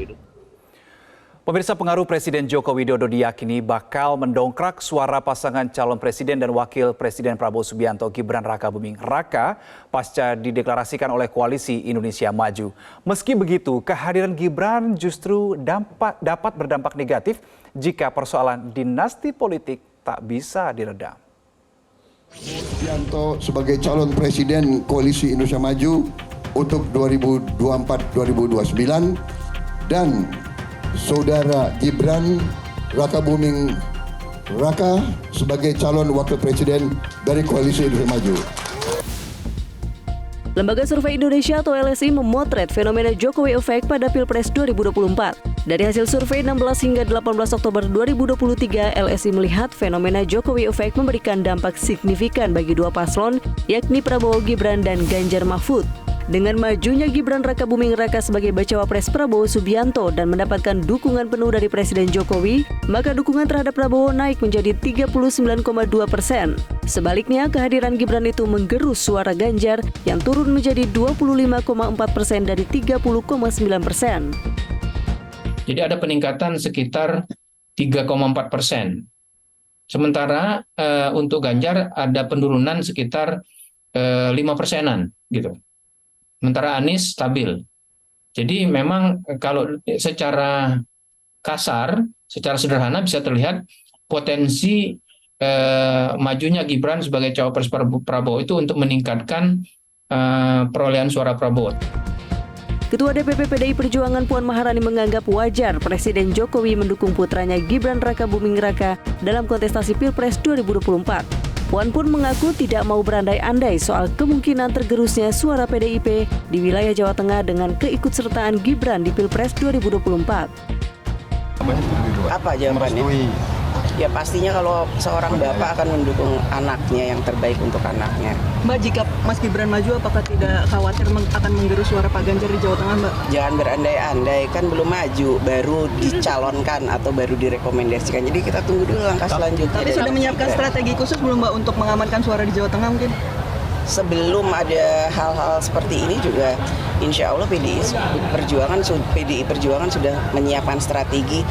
itu. Pemirsa, pengaruh Presiden Joko Widodo diyakini bakal mendongkrak suara pasangan calon presiden dan wakil presiden Prabowo Subianto Gibran Rakabuming Raka pasca dideklarasikan oleh Koalisi Indonesia Maju. Meski begitu, kehadiran Gibran justru dapat berdampak negatif jika persoalan dinasti politik tak bisa diredam. Subianto sebagai calon presiden Koalisi Indonesia Maju untuk 2024-2029 dan Saudara Gibran Rakabuming Raka sebagai calon wakil presiden dari Koalisi Indonesia Maju. Lembaga Survei Indonesia atau LSI memotret fenomena Jokowi Effect pada Pilpres 2024. Dari hasil survei 16 hingga 18 Oktober 2023, LSI melihat fenomena Jokowi Effect memberikan dampak signifikan bagi dua paslon, yakni Prabowo Gibran dan Ganjar Mahfud. Dengan majunya Gibran Rakabuming Raka sebagai bacawa pres Prabowo Subianto dan mendapatkan dukungan penuh dari Presiden Jokowi, maka dukungan terhadap Prabowo naik menjadi 39,2%. Sebaliknya, kehadiran Gibran itu menggerus suara Ganjar yang turun menjadi 25,4% dari 30,9%. Jadi ada peningkatan sekitar 3,4%. Sementara untuk Ganjar ada penurunan sekitar 5%-an gitu. Sementara Anies stabil. Jadi memang kalau secara kasar, secara sederhana bisa terlihat potensi majunya Gibran sebagai cawapres Prabowo itu untuk meningkatkan perolehan suara Prabowo. Ketua DPP PDI Perjuangan Puan Maharani menganggap wajar Presiden Jokowi mendukung putranya Gibran Rakabuming Raka dalam kontestasi Pilpres 2024. Puan pun mengaku tidak mau berandai-andai soal kemungkinan tergerusnya suara PDIP di wilayah Jawa Tengah dengan keikutsertaan Gibran di Pilpres 2024. Apa jawabannya? Ya pastinya kalau seorang bapak akan mendukung anaknya yang terbaik untuk anaknya. Mbak, jika Mas Gibran maju, apakah tidak khawatir akan menggerus suara Pak Ganjar di Jawa Tengah, Mbak? Jangan berandai-andai, kan belum maju, baru dicalonkan atau baru direkomendasikan. Jadi kita tunggu dulu langkah selanjutnya. Tapi sudah menyiapkan strategi khusus belum, Mbak, untuk mengamankan suara di Jawa Tengah mungkin? Sebelum ada hal-hal seperti ini juga, insya Allah PDI Perjuangan sudah menyiapkan strategi.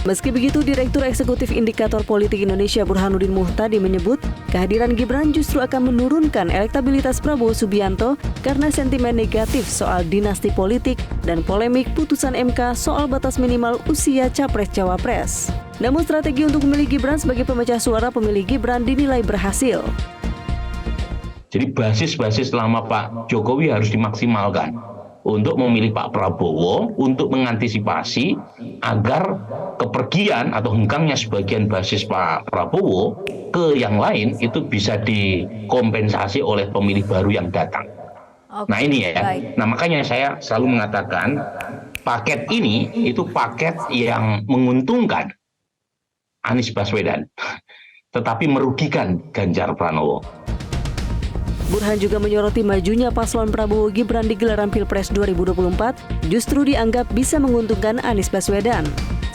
Meski begitu, Direktur Eksekutif Indikator Politik Indonesia Burhanuddin Muhtadi menyebut kehadiran Gibran justru akan menurunkan elektabilitas Prabowo Subianto karena sentimen negatif soal dinasti politik dan polemik putusan MK soal batas minimal usia capres-cawapres. Namun strategi untuk memilih Gibran sebagai pemecah suara pemilih Gibran dinilai berhasil. Jadi basis-basis lama Pak Jokowi harus dimaksimalkan untuk memilih Pak Prabowo untuk mengantisipasi agar kepergian atau hengkangnya sebagian basis Pak Prabowo ke yang lain itu bisa dikompensasi oleh pemilih baru yang datang. Oke, nah ini ya, baik. Nah makanya saya selalu mengatakan paket ini itu paket yang menguntungkan Anies Baswedan, tetapi merugikan Ganjar Pranowo. Burhan juga menyoroti majunya paslon Prabowo Gibran di gelaran Pilpres 2024 justru dianggap bisa menguntungkan Anies Baswedan.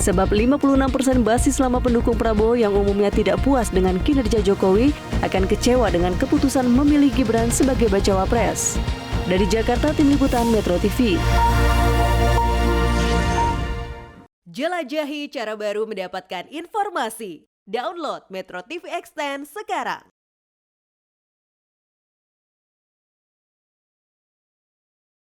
Sebab 56% basis lama pendukung Prabowo yang umumnya tidak puas dengan kinerja Jokowi akan kecewa dengan keputusan memilih Gibran sebagai bacawa pres. Dari Jakarta, Tim Liputan Metro TV. Jelajahi cara baru mendapatkan informasi. Download Metro TV Extend sekarang.